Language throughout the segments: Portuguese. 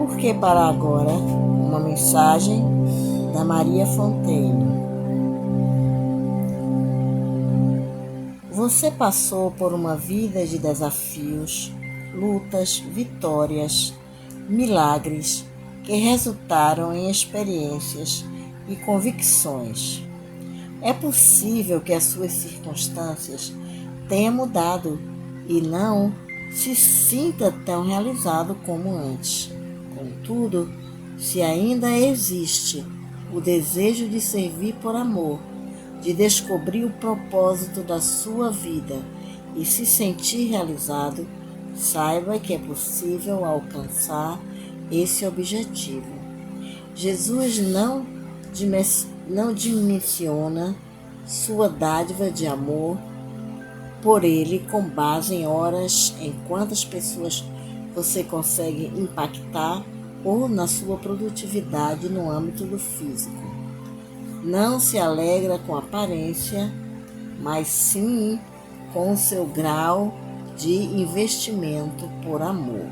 Por que parar agora? Uma mensagem da Maria Fonteiro. Você passou por uma vida de desafios, lutas, vitórias, milagres que resultaram em experiências e convicções. É possível que as suas circunstâncias tenham mudado e não se sinta tão realizado como antes. Contudo, se ainda existe o desejo de servir por amor, de descobrir o propósito da sua vida e se sentir realizado, saiba que é possível alcançar esse objetivo. Jesus não dimensiona sua dádiva de amor por ele com base em horas, em quantas pessoas você consegue impactar ou na sua produtividade no âmbito do físico. Não se alegra com a aparência, mas sim com o seu grau de investimento por amor.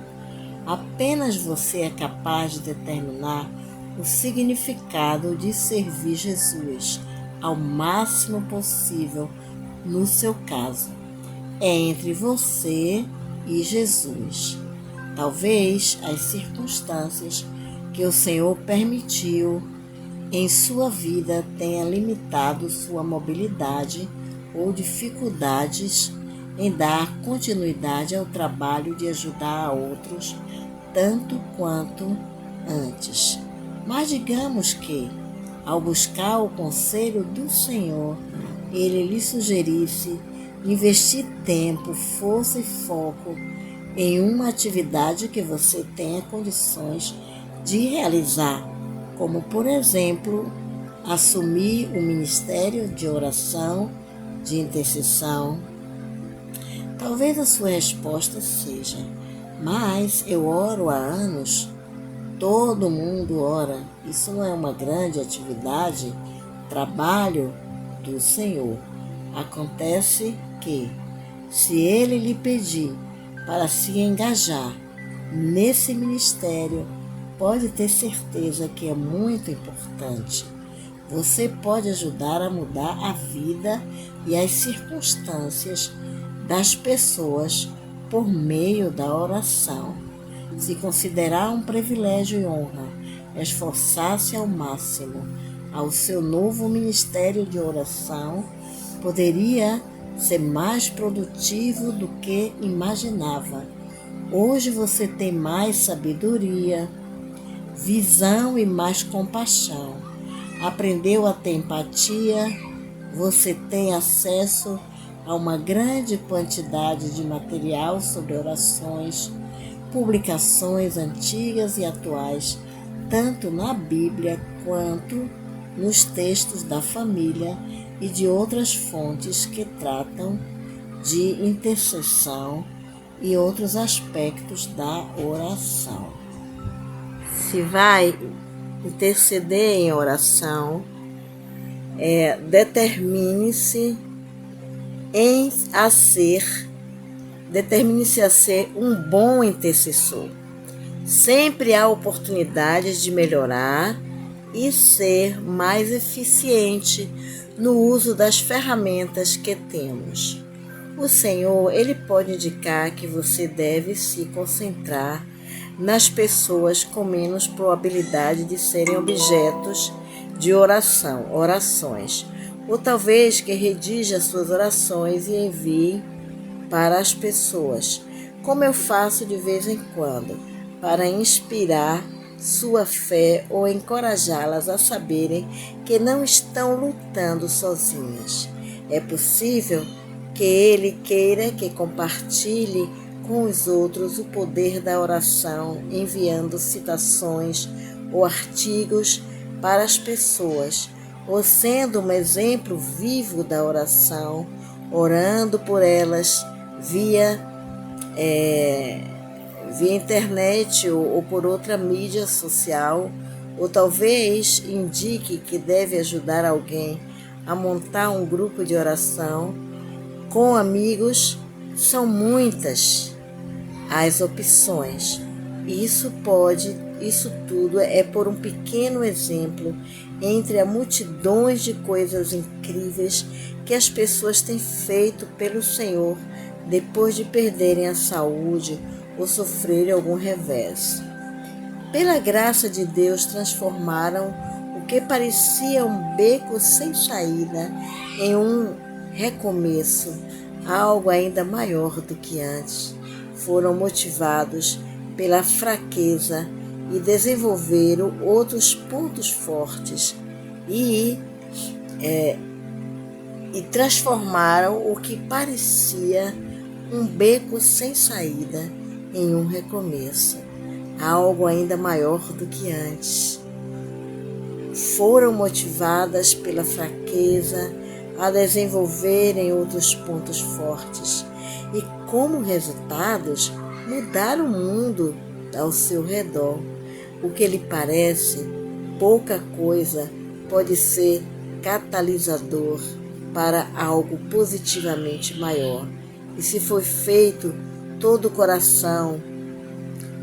Apenas você é capaz de determinar o significado de servir Jesus ao máximo possível no seu caso. É entre você e Jesus. Talvez as circunstâncias que o Senhor permitiu em sua vida tenham limitado sua mobilidade ou dificuldades em dar continuidade ao trabalho de ajudar a outros, tanto quanto antes. Mas digamos que, ao buscar o conselho do Senhor, Ele lhe sugerisse investir tempo, força e foco em uma atividade que você tenha condições de realizar, como, por exemplo, assumir o ministério de oração, de intercessão. Talvez a sua resposta seja: mas eu oro há anos, todo mundo ora, isso não é uma grande atividade, trabalho do Senhor. Acontece que, se Ele lhe pedir para se engajar nesse ministério, pode ter certeza que é muito importante. Você pode ajudar a mudar a vida e as circunstâncias das pessoas por meio da oração. Se considerar um privilégio e honra, esforçar-se ao máximo ao seu novo ministério de oração, poderia ser mais produtivo do que imaginava. Hoje você tem mais sabedoria, visão e mais compaixão. Aprendeu a ter empatia, você tem acesso a uma grande quantidade de material sobre orações, publicações antigas e atuais, tanto na Bíblia quanto nos textos da família e de outras fontes que tratam de intercessão e outros aspectos da oração. Se vai interceder em oração, determine-se a ser um bom intercessor. Sempre há oportunidades de melhorar e ser mais eficiente no uso das ferramentas que temos. O Senhor, Ele pode indicar que você deve se concentrar nas pessoas com menos probabilidade de serem objetos de orações, ou talvez que redija suas orações e envie para as pessoas, como eu faço de vez em quando, para inspirar sua fé ou encorajá-las a saberem que não estão lutando sozinhas. É possível que Ele queira que compartilhe com os outros o poder da oração, enviando citações ou artigos para as pessoas, ou sendo um exemplo vivo da oração, orando por elas via internet ou por outra mídia social, ou talvez indique que deve ajudar alguém a montar um grupo de oração com amigos. São muitas as opções. Isso tudo é por um pequeno exemplo entre a multidões de coisas incríveis que as pessoas têm feito pelo Senhor depois de perderem a saúde ou sofrerem algum revés. Pela graça de Deus, transformaram o que parecia um beco sem saída em um recomeço, algo ainda maior do que antes. Foram motivados pela fraqueza e desenvolveram outros pontos fortes e transformaram o que parecia um beco sem saída em um recomeço, algo ainda maior do que antes. Foram motivadas pela fraqueza a desenvolverem outros pontos fortes e, como resultados, mudaram o mundo ao seu redor. O que lhe parece pouca coisa pode ser catalisador para algo positivamente maior. E se foi feito todo o coração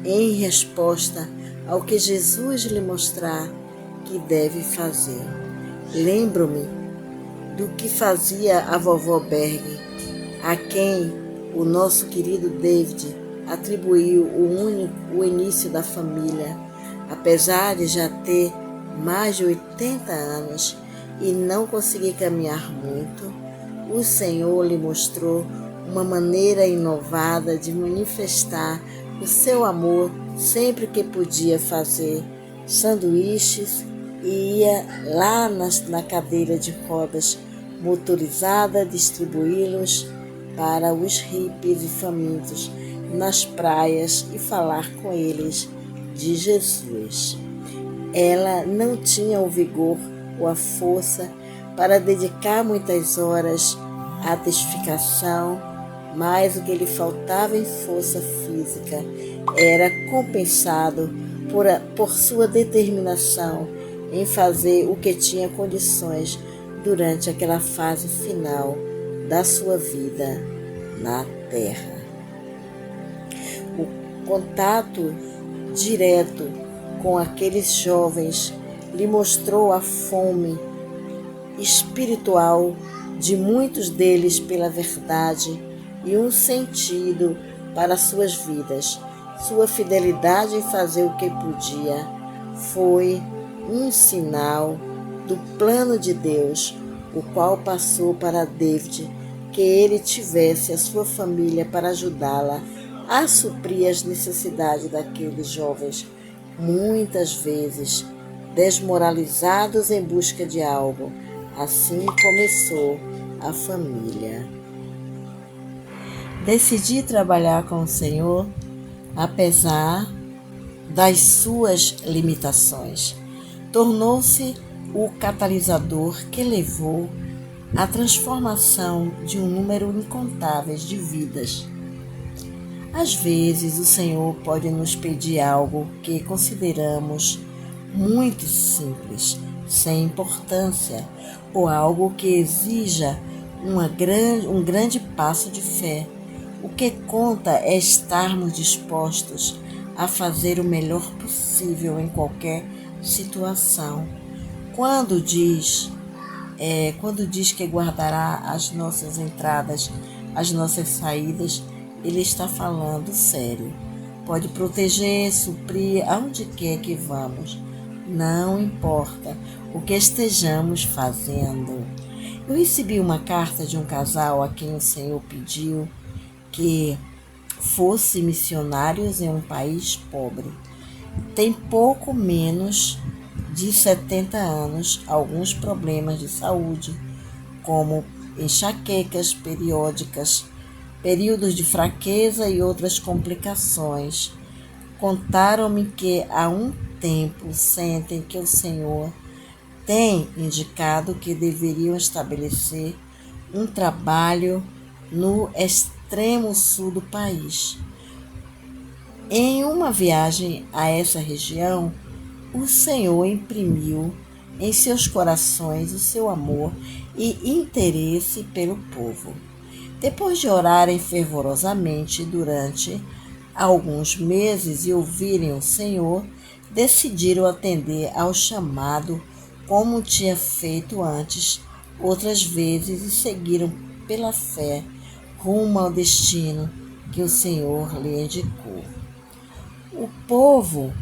em resposta ao que Jesus lhe mostrar que deve fazer. Lembro-me do que fazia a vovó Berg, a quem o nosso querido David atribuiu o início da família. Apesar de já ter mais de 80 anos e não conseguir caminhar muito, o Senhor lhe mostrou uma maneira inovada de manifestar o seu amor sempre que podia fazer sanduíches e ia lá na cadeira de rodas motorizada distribuí-los para os hippies e famintos nas praias e falar com eles de Jesus. Ela não tinha o vigor ou a força para dedicar muitas horas à testificação, mas o que lhe faltava em força física era compensado por sua determinação em fazer o que tinha condições durante aquela fase final da sua vida na Terra. O contato direto com aqueles jovens lhe mostrou a fome espiritual de muitos deles pela verdade e um sentido para suas vidas. Sua fidelidade em fazer o que podia foi um sinal do plano de Deus, o qual passou para David que ele tivesse a sua família para ajudá-la a suprir as necessidades daqueles jovens, muitas vezes desmoralizados em busca de algo. Assim começou a família. Decidi trabalhar com o Senhor apesar das suas limitações. Tornou-se o catalisador que levou à transformação de um número incontável de vidas. Às vezes, o Senhor pode nos pedir algo que consideramos muito simples, sem importância, ou algo que exija um grande passo de fé. O que conta é estarmos dispostos a fazer o melhor possível em qualquer situação. Quando diz que guardará as nossas entradas, as nossas saídas, ele está falando sério. Pode proteger, suprir aonde quer que vamos. Não importa o que estejamos fazendo. Eu recebi uma carta de um casal a quem o Senhor pediu que fosse missionários em um país pobre. Tem pouco menos de 70 anos, alguns problemas de saúde, como enxaquecas periódicas, períodos de fraqueza e outras complicações. Contaram-me que há um tempo sentem que o Senhor tem indicado que deveriam estabelecer um trabalho no extremo sul do país. Em uma viagem a essa região, o Senhor imprimiu em seus corações o seu amor e interesse pelo povo. Depois de orarem fervorosamente durante alguns meses e ouvirem o Senhor, decidiram atender ao chamado como tinha feito antes outras vezes e seguiram pela fé rumo ao destino que o Senhor lhe indicou. O povo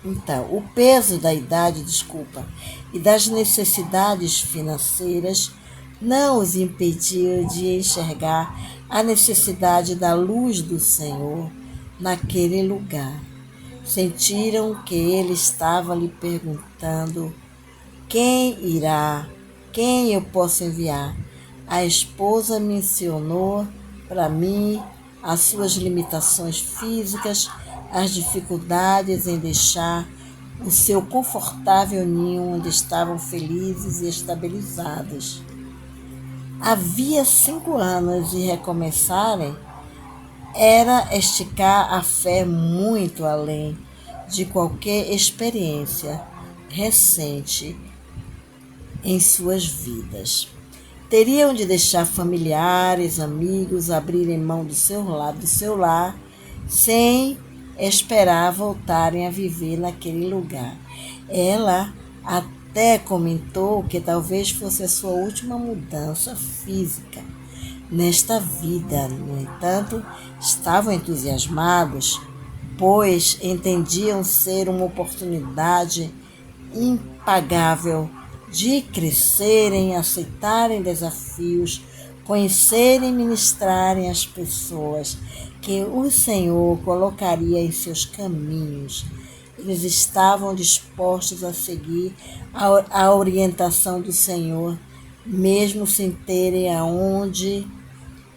Então, o peso da idade, e das necessidades financeiras não os impediu de enxergar a necessidade da luz do Senhor naquele lugar. Sentiram que ele estava lhe perguntando: quem irá? Quem eu posso enviar? A esposa mencionou para mim as suas limitações físicas, as dificuldades em deixar o seu confortável ninho onde estavam felizes e estabilizados. Havia 5 anos e recomeçarem era esticar a fé muito além de qualquer experiência recente em suas vidas. Teriam de deixar familiares, amigos, abrirem mão do seu lar, sem esperar voltarem a viver naquele lugar. Ela até comentou que talvez fosse a sua última mudança física nesta vida. No entanto, estavam entusiasmados, pois entendiam ser uma oportunidade impagável de crescerem, aceitarem desafios, conhecerem e ministrarem as pessoas que o Senhor colocaria em seus caminhos. Eles estavam dispostos a seguir a orientação do Senhor, mesmo sem terem aonde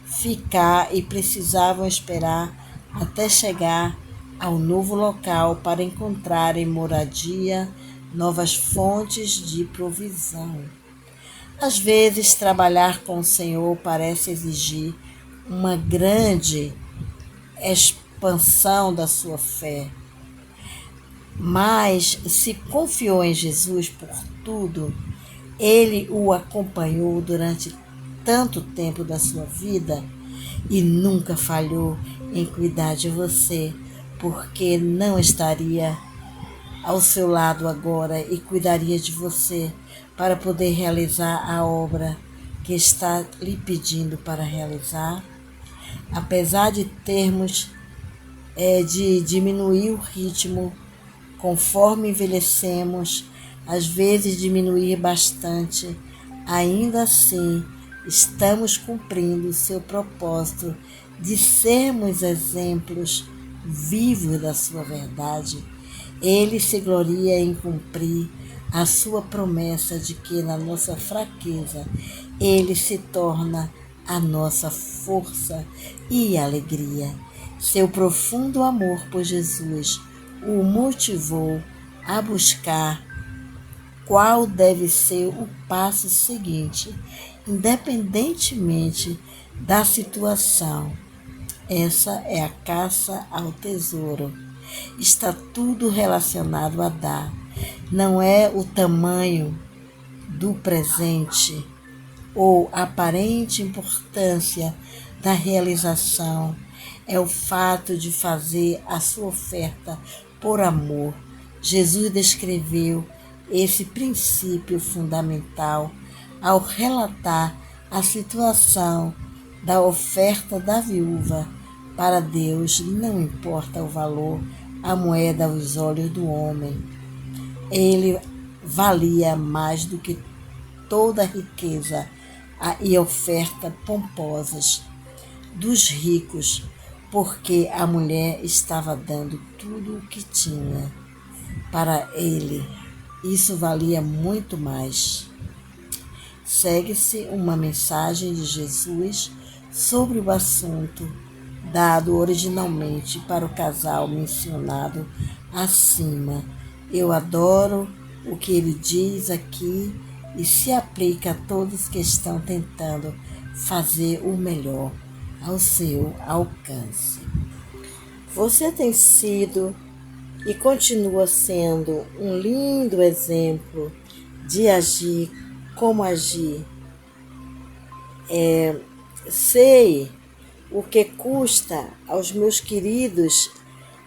ficar, e precisavam esperar até chegar ao novo local para encontrarem moradia, novas fontes de provisão. Às vezes, trabalhar com o Senhor parece exigir uma grande expansão da sua fé, mas se confiou em Jesus por tudo, ele o acompanhou durante tanto tempo da sua vida e nunca falhou em cuidar de você, porque não estaria ao seu lado agora e cuidaria de você para poder realizar a obra que está lhe pedindo para realizar. Apesar de termos de diminuir o ritmo conforme envelhecemos, às vezes diminuir bastante, ainda assim estamos cumprindo o seu propósito de sermos exemplos vivos da sua verdade. Ele se gloria em cumprir a sua promessa de que na nossa fraqueza ele se torna a nossa força e alegria. Seu profundo amor por Jesus o motivou a buscar qual deve ser o passo seguinte, independentemente da situação. Essa é a caça ao tesouro. Está tudo relacionado a dar. Não é o tamanho do presente ou a aparente importância da realização. É o fato de fazer a sua oferta por amor. Jesus descreveu esse princípio fundamental ao relatar a situação da oferta da viúva. Para Deus não importa o valor, a moeda aos olhos do homem. Ele valia mais do que toda a riqueza e oferta pomposas dos ricos, porque a mulher estava dando tudo o que tinha. Para ele, isso valia muito mais. Segue-se uma mensagem de Jesus sobre o assunto, dado originalmente para o casal mencionado acima. Eu adoro o que ele diz aqui e se aplica a todos que estão tentando fazer o melhor ao seu alcance. Você tem sido e continua sendo um lindo exemplo de agir como agir, sei o que custa aos meus queridos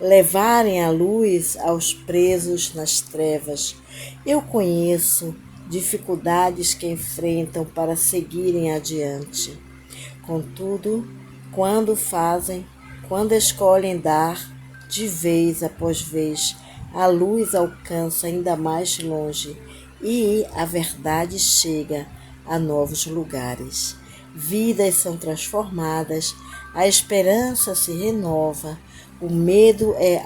levarem a luz aos presos nas trevas. Eu conheço dificuldades que enfrentam para seguirem adiante. Contudo, quando escolhem dar de vez após vez, a luz alcança ainda mais longe e a verdade chega a novos lugares. Vidas são transformadas, a esperança se renova, o medo é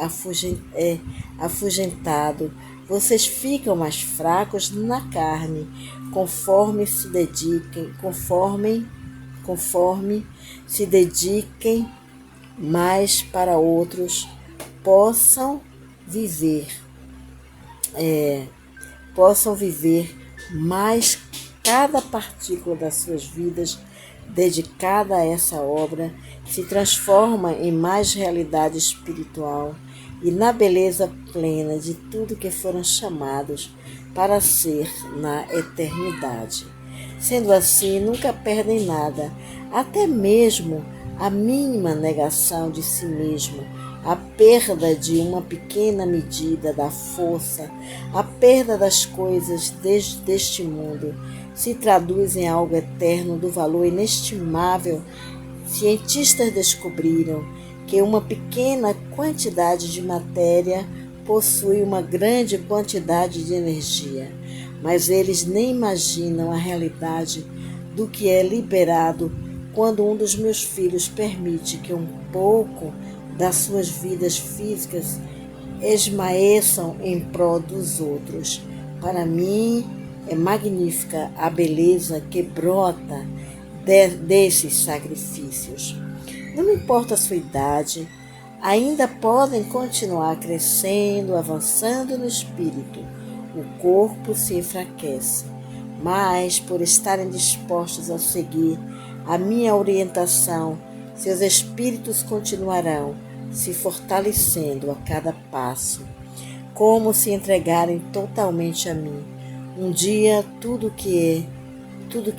afugentado, vocês ficam mais fracos na carne, conforme se dediquem mais para outros viver, possam viver mais cada partícula das suas vidas dedicada a essa obra se transforma em mais realidade espiritual e na beleza plena de tudo que foram chamados para ser na eternidade. Sendo assim, nunca perdem nada, até mesmo a mínima negação de si mesmo, a perda de uma pequena medida da força, a perda das coisas deste mundo, se traduz em algo eterno do valor inestimável. Cientistas descobriram que uma pequena quantidade de matéria possui uma grande quantidade de energia, mas eles nem imaginam a realidade do que é liberado quando um dos meus filhos permite que um pouco das suas vidas físicas esmaeçam em prol dos outros. Para mim, é magnífica a beleza que brota desses sacrifícios. Não importa a sua idade, ainda podem continuar crescendo, avançando no espírito. O corpo se enfraquece, mas por estarem dispostos a seguir a minha orientação, seus espíritos continuarão se fortalecendo a cada passo, como se entregarem totalmente a mim. Um dia tudo que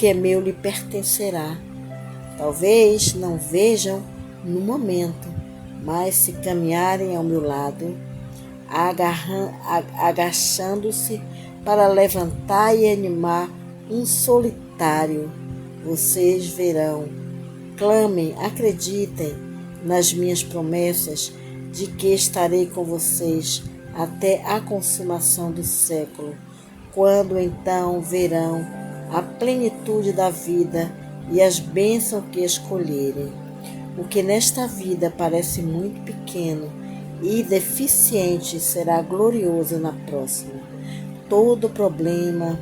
é meu lhe pertencerá. Talvez não vejam no momento, mas se caminharem ao meu lado, agachando-se para levantar e animar um solitário, vocês verão. Clamem, acreditem nas minhas promessas de que estarei com vocês até a consumação do século, quando então verão a plenitude da vida e as bênçãos que escolherem. O que nesta vida parece muito pequeno e deficiente será glorioso na próxima. Todo problema,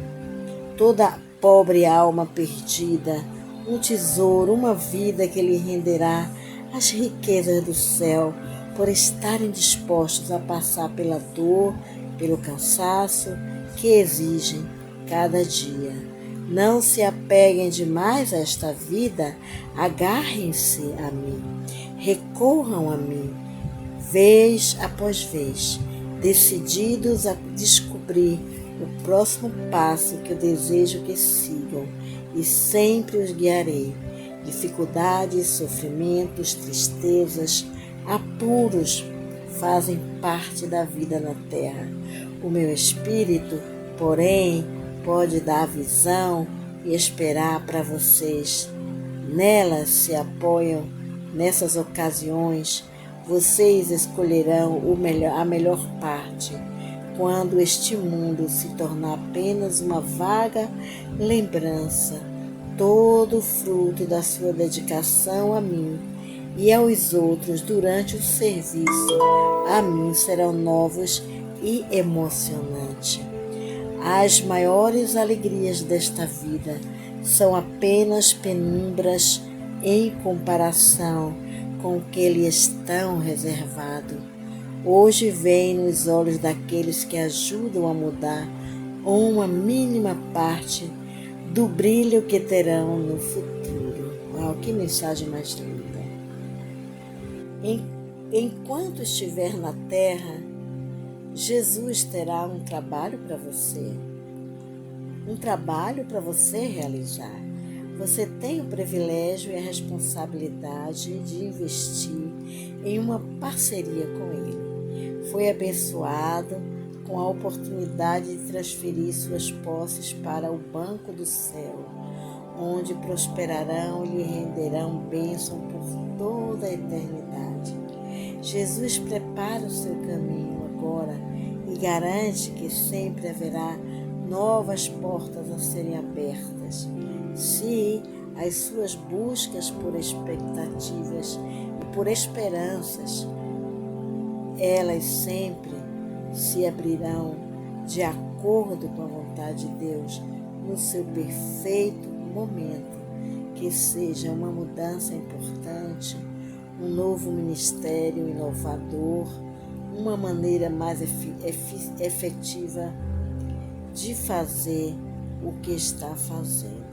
toda pobre alma perdida, um tesouro, uma vida que lhe renderá as riquezas do céu, por estarem dispostos a passar pela dor, pelo cansaço que exigem cada dia. Não se apeguem demais a esta vida, agarrem-se a mim, recorram a mim, vez após vez, decididos a descobrir o próximo passo que eu desejo que sigam, e sempre os guiarei. Dificuldades, sofrimentos, tristezas, apuros fazem parte da vida na terra. O meu espírito, porém, pode dar visão e esperar para vocês. Nela se apoiam. Nessas ocasiões, vocês escolherão a melhor parte, quando este mundo se tornar apenas uma vaga lembrança. Todo fruto da sua dedicação a mim e aos outros durante o serviço a mim serão novos e emocionantes. As maiores alegrias desta vida são apenas penumbras em comparação com o que lhe estão reservado. Hoje vem nos olhos daqueles que ajudam a mudar uma mínima parte do brilho que terão no futuro. Uau, que mensagem mais linda! Enquanto estiver na terra, Jesus terá um trabalho para você. Um trabalho para você realizar. Você tem o privilégio e a responsabilidade de investir em uma parceria com Ele. Foi abençoado com a oportunidade de transferir suas posses para o banco do céu, onde prosperarão e lhe renderão bênção por toda a eternidade. Jesus prepara o seu caminho agora e garante que sempre haverá novas portas a serem abertas, se as suas buscas por expectativas e por esperanças, elas sempre se abrirão de acordo com a vontade de Deus no seu perfeito momento, que seja uma mudança importante, um novo ministério inovador, uma maneira mais efetiva de fazer o que está fazendo.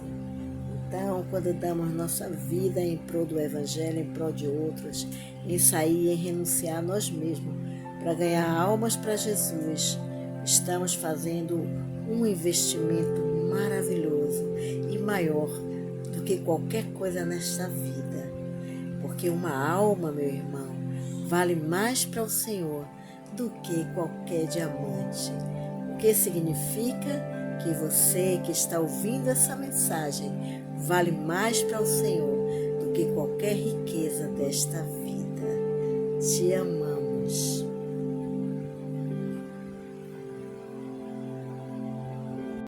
Então, quando damos nossa vida em prol do Evangelho, em prol de outros, em sair, em renunciar a nós mesmos para ganhar almas para Jesus, estamos fazendo um investimento maravilhoso e maior do que qualquer coisa nesta vida. Porque uma alma, meu irmão, vale mais para o Senhor do que qualquer diamante. O que significa que você que está ouvindo essa mensagem vale mais para o Senhor do que qualquer riqueza desta vida. Te amamos.